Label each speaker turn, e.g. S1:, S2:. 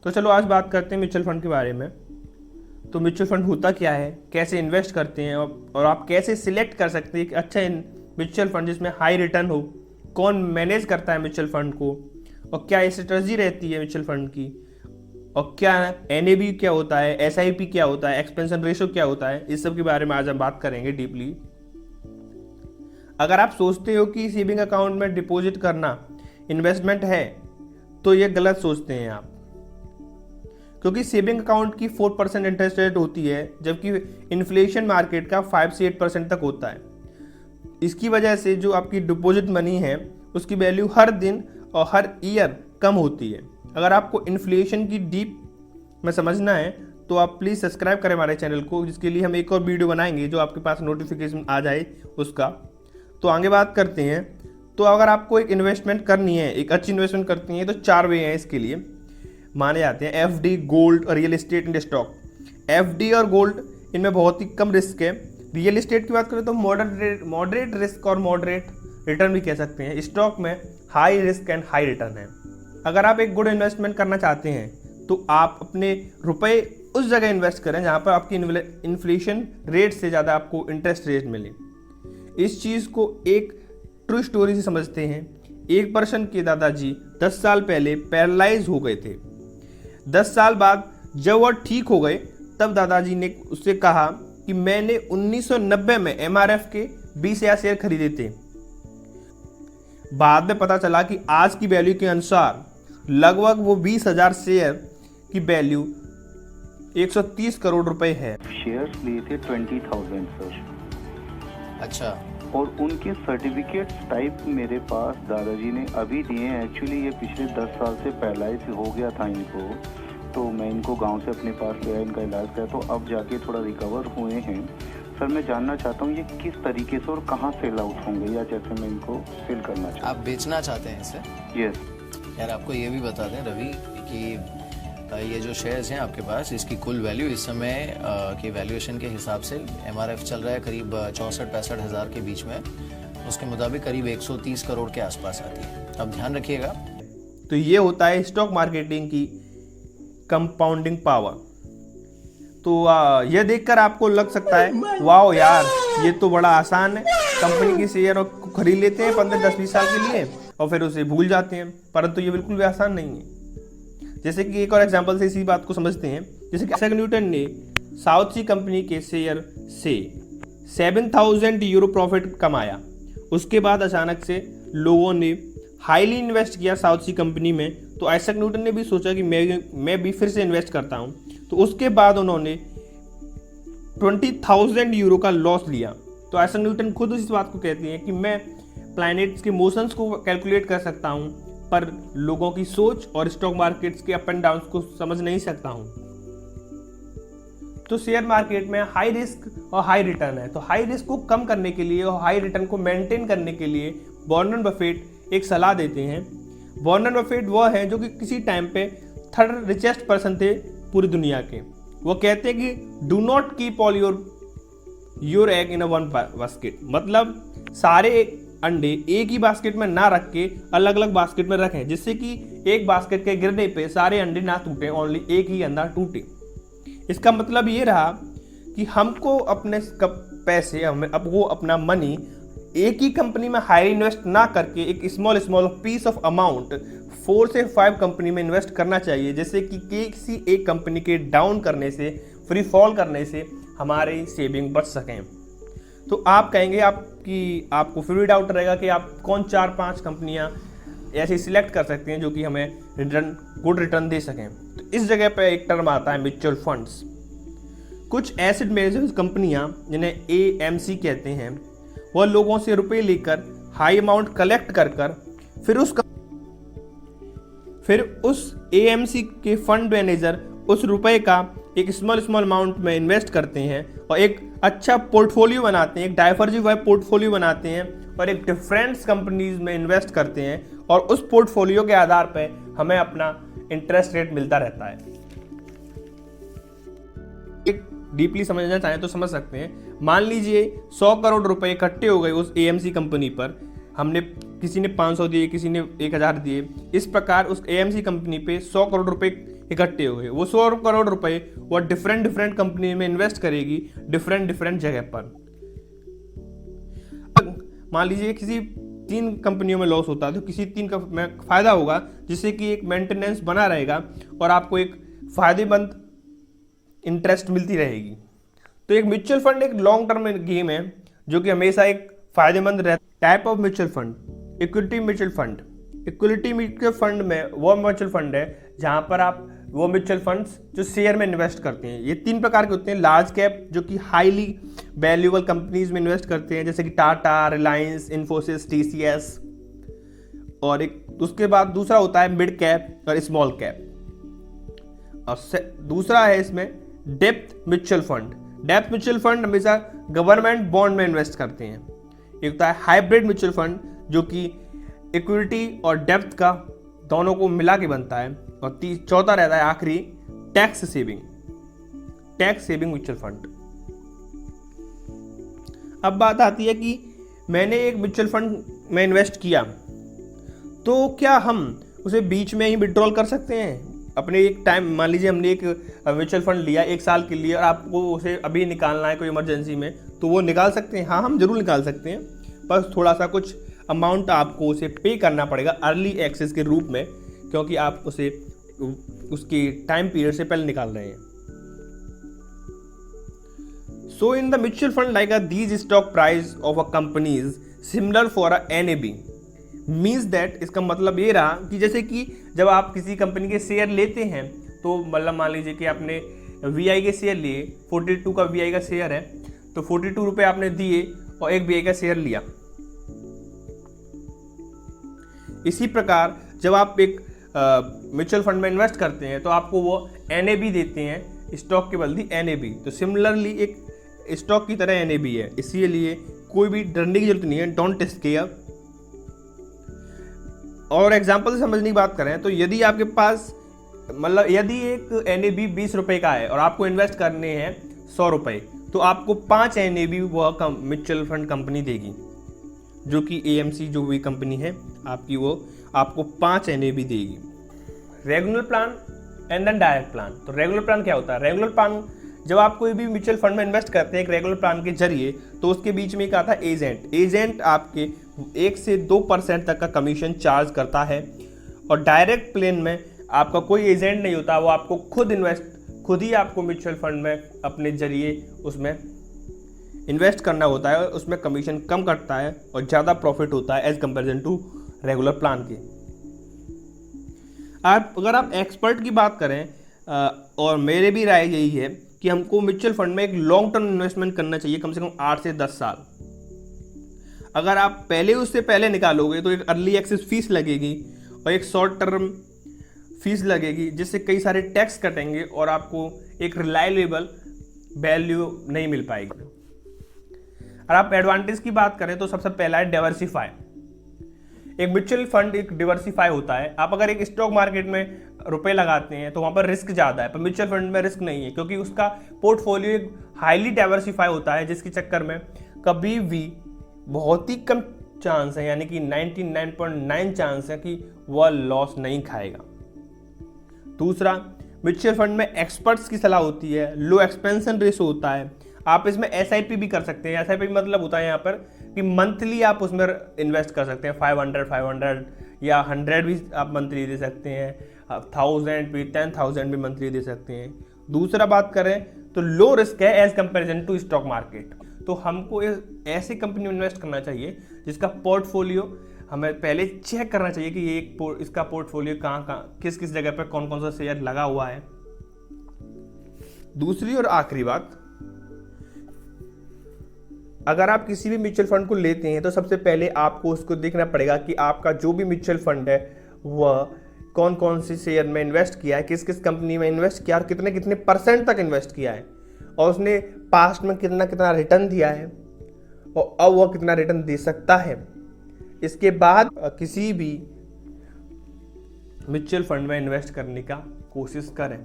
S1: तो चलो आज बात करते हैं म्यूचुअल फंड के बारे में। तो म्यूचुअल फंड होता क्या है, कैसे इन्वेस्ट करते हैं और आप कैसे सिलेक्ट कर सकते हैं कि अच्छा म्यूचुअल फंड जिसमें हाई रिटर्न हो, कौन मैनेज करता है म्यूचुअल फंड को, और क्या स्ट्रेटजी रहती है म्यूचुअल फंड की, और क्या NAV क्या होता है, SIP क्या होता है, एक्सपेंशन रेशो क्या होता है, इस सब के बारे में आज हम बात करेंगे डीपली। अगर आप सोचते हो कि सेविंग अकाउंट में डिपॉजिट करना इन्वेस्टमेंट है तो ये गलत सोचते हैं आप, क्योंकि सेविंग अकाउंट की 4% इंटरेस्ट रेट होती है जबकि इन्फ्लेशन मार्केट का 5 से 8% तक होता है। इसकी वजह से जो आपकी डिपॉजिट मनी है उसकी वैल्यू हर दिन और हर ईयर कम होती है। अगर आपको इन्फ्लेशन की डीप में समझना है तो आप प्लीज़ सब्सक्राइब करें हमारे चैनल को, जिसके लिए हम एक और वीडियो बनाएंगे जो आपके पास नोटिफिकेशन आ जाए उसका। तो आगे बात करते हैं। तो अगर आपको एक इन्वेस्टमेंट करनी है, एक अच्छी इन्वेस्टमेंट करनी है, तो 4 वे हैं इसके लिए माने जाते हैं: FD, गोल्ड और real estate and stock. FD और गोल्ड इनमें बहुत ही कम रिस्क है। रियल एस्टेट की बात करें तो मॉडरेट रिस्क और मॉडरेट रिटर्न भी कह सकते हैं। स्टॉक में high risk and high return है। अगर आप एक गुड इन्वेस्टमेंट करना चाहते हैं तो आप अपने रुपए उस जगह इन्वेस्ट करें जहाँ पर आपकी इन्फ्लेशन रेट से ज़्यादा आपको इंटरेस्ट रेट मिले। इस चीज़ को एक ट्रू स्टोरी से समझते हैं। एक पर्सन के दादाजी 10 साल पहले पैरालाइज हो गए थे। 10 साल बाद जब वह ठीक हो गए तब दादाजी ने उससे कहा कि मैंने 1990 में MRF के 20,000 शेयर खरीदे थे। बाद में पता चला कि आज की वैल्यू के अनुसार लगभग वो 20,000 शेयर की वैल्यू 130 करोड़ रुपए है।
S2: शेयर्स लिए थे 20,000 सर।
S3: अच्छा।
S2: और उनके सर्टिफिकेट्स टाइप मेरे पास दादाजी ने अभी दिए हैं। एक्चुअली ये पिछले 10 साल से पैरालाइज हो गया था इनको, तो मैं इनको गांव से अपने पास ले आया, इनका इलाज किया, तो अब जाके थोड़ा रिकवर हुए हैं। सर मैं जानना चाहता हूँ ये किस तरीके से और कहाँ सेल आउट होंगे, या जैसे मैं इनको सेल करना चाहता हूँ।
S3: आप बेचना चाहते हैं इसे?
S2: यस।
S3: यार आपको ये भी बता दें रवि कि ये जो शेयर्स हैं आपके पास, इसकी कुल वैल्यू इस समय की वैल्यूएशन के हिसाब से MRF चल रहा है करीब 64-65 हज़ार के बीच में। उसके मुताबिक करीब 130 करोड़ के आसपास आती है। अब ध्यान रखिएगा।
S1: तो ये होता है स्टॉक मार्केटिंग की कंपाउंडिंग पावर। तो यह देखकर आपको लग सकता है वाओ यार ये तो बड़ा आसान है, कंपनी की शेयर खरीद लेते हैं 15-10-20 साल के लिए और फिर उसे भूल जाते हैं, परंतु ये बिल्कुल भी आसान नहीं है। जैसे कि एक और एग्जांपल से इसी बात को समझते हैं। जैसे कि आइजैक न्यूटन ने साउथ सी कंपनी के शेयर से 7,000 यूरो प्रॉफिट कमाया। उसके बाद अचानक से लोगों ने हाईली इन्वेस्ट किया साउथ सी कंपनी में, तो आइजैक न्यूटन ने भी सोचा कि मैं भी फिर से इन्वेस्ट करता हूं। तो उसके बाद उन्होंने 20,000 यूरो का लॉस लिया। तो आइजैक न्यूटन खुद इस बात को कहती हैं कि मैं प्लैनेट्स के मोशंस को कैलकुलेट कर सकता हूं पर लोगों की सोच और स्टॉक मार्केट्स के अप एंड डाउन को समझ नहीं सकता हूं। तो शेयर मार्केट में हाई रिस्क और हाई रिटर्न है। तो हाई रिस्क को कम करने के लिए और हाई रिटर्न को मेंटेन करने के लिए वॉरेन बफेट एक सलाह देते हैं। वॉरेन बफेट वह है जो कि किसी टाइम पे 3rd रिचेस्ट पर्सन थे पूरी दुनिया के। वो कहते हैं कि do not keep all your egg in a one basket, मतलब सारे अंडे एक ही बास्केट में ना रख के अलग अलग बास्केट में रखें, जिससे कि एक बास्केट के गिरने पे सारे अंडे ना टूटे, ओनली एक ही अंडा टूटे। इसका मतलब ये रहा कि हमको अपने पैसे वो अपना मनी एक ही कंपनी में हाई इन्वेस्ट ना करके एक स्मॉल पीस ऑफ अमाउंट 4 से 5 कंपनी में इन्वेस्ट करना चाहिए, जिससे कि किसी एक कंपनी के डाउन करने से, फ्री फॉल करने से हमारी सेविंग बच सकें। तो आप कहेंगे आपको फिर भी डाउट रहेगा कि आप कौन 4-5 कंपनियां ऐसी सिलेक्ट कर सकते हैं जो कि हमें गुड रिटर्न दे सकें। तो इस जगह पे एक टर्म आता है म्यूचुअल फंड्स। कुछ एसेट मैनेजमेंट कंपनियां जिन्हें AMC कहते हैं, वह लोगों से रुपए लेकर हाई अमाउंट कलेक्ट कर फिर उस AMC के फंड मैनेजर उस रुपए का एक स्मॉल अमाउंट में इन्वेस्ट करते हैं और एक अच्छा पोर्टफोलियो बनाते हैं, एक डाइवर्सिफाइड पोर्टफोलियो बनाते हैं और एक डिफरेंट कंपनीज में इन्वेस्ट करते हैं और उस पोर्टफोलियो के आधार पर हमें अपना इंटरेस्ट रेट मिलता रहता है। एक डीपली समझना चाहें तो समझ सकते हैं। मान लीजिए 100 करोड़ रुपए इकट्ठे हो गए उस AMC कंपनी पर, हमने किसी ने 500 दिए, किसी ने 1000 दिए, इस प्रकार उस AMC कंपनी पे 100 करोड़ रुपए इकट्ठे हुए, वो 100 करोड़ रुपए वो डिफरेंट कंपनी में इन्वेस्ट करेगी डिफरेंट जगह पर। मान लीजिए किसी 3 कंपनियों में लॉस होता है तो किसी 3 का में फायदा होगा, जिससे कि एक मेंटेनेंस बना रहेगा और आपको एक फायदेमंद इंटरेस्ट मिलती रहेगी। तो एक म्यूचुअल फंड एक लॉन्ग टर्म गेम है जो कि हमेशा एक फायदेमंद रहता। Type of mutual fund, equity mutual fund. Equity mutual fund में वो म्यूचुअल फंड है जहां पर आप वो म्यूचुअल फंड्स जो शेयर में इन्वेस्ट करते हैं। ये 3 प्रकार के होते हैं। लार्ज कैप जो कि हाईली वैल्यूएबल कंपनीज में इन्वेस्ट करते हैं, जैसे कि टाटा, रिलायंस, इन्फोसिस, टीसीएस। और एक उसके बाद दूसरा होता है मिड कैप और स्मॉल कैप। और दूसरा है इसमें depth mutual fund. Depth mutual fund हमेशा गवर्नमेंट बॉन्ड में इन्वेस्ट करते हैं। एक होता है हाइब्रिड म्यूचुअल फंड जो कि इक्विटी और डेप्थ का दोनों को मिला के बनता है। और चौथा रहता है आखिरी टैक्स सेविंग म्यूचुअल फंड। अब बात आती है कि मैंने एक म्यूचुअल फंड में इन्वेस्ट किया तो क्या हम उसे बीच में ही विड्रॉल कर सकते हैं अपने एक टाइम। मान लीजिए हमने एक म्यूचुअल फंड लिया 1 साल के लिए और आपको उसे अभी निकालना है कोई इमरजेंसी में, तो वो निकाल सकते हैं। हाँ, हम जरूर निकाल सकते हैं, बस थोड़ा सा कुछ अमाउंट आपको उसे पे करना पड़ेगा अर्ली एक्सेस के रूप में, क्योंकि आप उसे उसकी टाइम पीरियड से पहले निकाल रहे हैं। So in the mutual fund like these stock price of a companies similar for a NAV means that, इसका मतलब ये रहा कि जैसे कि जब आप किसी कंपनी के शेयर लेते हैं तो मतलब मान लीजिए कि आपने VI के शेयर लिए, 42 का VI का शेयर है, तो 42 रुपये आपने दिए और 1 VI का शेयर लिया। इसी प्रकार जब आप एक म्यूचुअल फंड में इन्वेस्ट करते हैं तो आपको वो NAV देते हैं, स्टॉक के बदले NAV। तो सिमिलरली एक स्टॉक की तरह NAV है, इसीलिए कोई भी डरने की जरूरत नहीं है। Don't square. और एग्जाम्पल से समझने की बात करें तो यदि आपके पास मतलब यदि एक NAV 20 रुपये का है और आपको इन्वेस्ट करने हैं 100 रुपये, तो आपको 5 NAV वह म्यूचुअल फंड कंपनी देगी, जो कि AMC जो भी कंपनी है आपकी, वो आपको 5 NAV देगी। Regular plan and then direct plan. तो रेगुलर प्लान क्या होता है? रेगुलर प्लान जब आप कोई भी म्यूचुअल फंड में इन्वेस्ट करते हैं एक रेगुलर प्लान के जरिए, तो उसके बीच में एक आता है एजेंट आपके 1 से 2% तक का कमीशन चार्ज करता है। और डायरेक्ट प्लान में आपका कोई एजेंट नहीं होता, वो आपको खुद ही आपको म्यूचुअल फंड में अपने जरिए उसमें इन्वेस्ट करना होता है, और उसमें कमीशन कम कटता है और ज़्यादा प्रॉफिट होता है as comparison to regular plan के। अगर आप एक्सपर्ट की बात करें, और मेरे भी राय यही है कि हमको म्यूचुअल फंड में एक लॉन्ग टर्म इन्वेस्टमेंट करना चाहिए, कम से कम 8 से 10 साल। अगर आप उससे पहले निकालोगे तो एक अर्ली एक्सेस फीस लगेगी और एक शॉर्ट टर्म फीस लगेगी, जिससे कई सारे टैक्स कटेंगे और आपको एक रिलायबल वैल्यू नहीं मिल पाएगी। और आप एडवांटेज की बात करें तो सबसे पहला है डाइवर्सिफाई। एक म्यूचुअल फंड एक डिवर्सिफाई होता है। आप अगर एक स्टॉक मार्केट में रुपए लगाते हैं तो वहाँ पर रिस्क ज़्यादा है, पर म्यूचुअल फंड में रिस्क नहीं है, क्योंकि उसका पोर्टफोलियो एक हाईली डाइवर्सिफाई होता है, जिसके चक्कर में कभी भी बहुत ही कम चांस है, यानी कि 99.9 चांस है कि वह लॉस नहीं खाएगा। दूसरा, म्यूचुअल फंड में एक्सपर्ट्स की सलाह होती है, लो एक्सपेंशन रेशो होता है। आप इसमें SIP भी कर सकते हैं। SIP मतलब होता है यहाँ पर कि मंथली आप उसमें इन्वेस्ट कर सकते हैं। 500 या 100 भी आप मंथली दे सकते हैं, 1000 भी 10,000 भी मंथली दे सकते हैं। दूसरा बात करें तो लो रिस्क है as comparison to stock market. तो हमको ऐसी कंपनी में इन्वेस्ट करना चाहिए जिसका पोर्टफोलियो हमें पहले चेक करना चाहिए कि ये इसका पोर्टफोलियो कहाँ किस जगह पर कौन कौन सा शेयर लगा हुआ है। दूसरी और आखिरी बात, अगर आप किसी भी म्यूचुअल फंड को लेते हैं तो सबसे पहले आपको उसको देखना पड़ेगा कि आपका जो भी म्यूचुअल फंड है वह कौन कौन से शेयर में इन्वेस्ट किया है, किस किस कंपनी में इन्वेस्ट किया और कितने कितने % तक इन्वेस्ट किया है, और उसने पास्ट में कितना कितना रिटर्न दिया है और अब वह कितना रिटर्न दे सकता है। इसके बाद किसी भी म्यूचुअल फंड में इन्वेस्ट करने का कोशिश करें।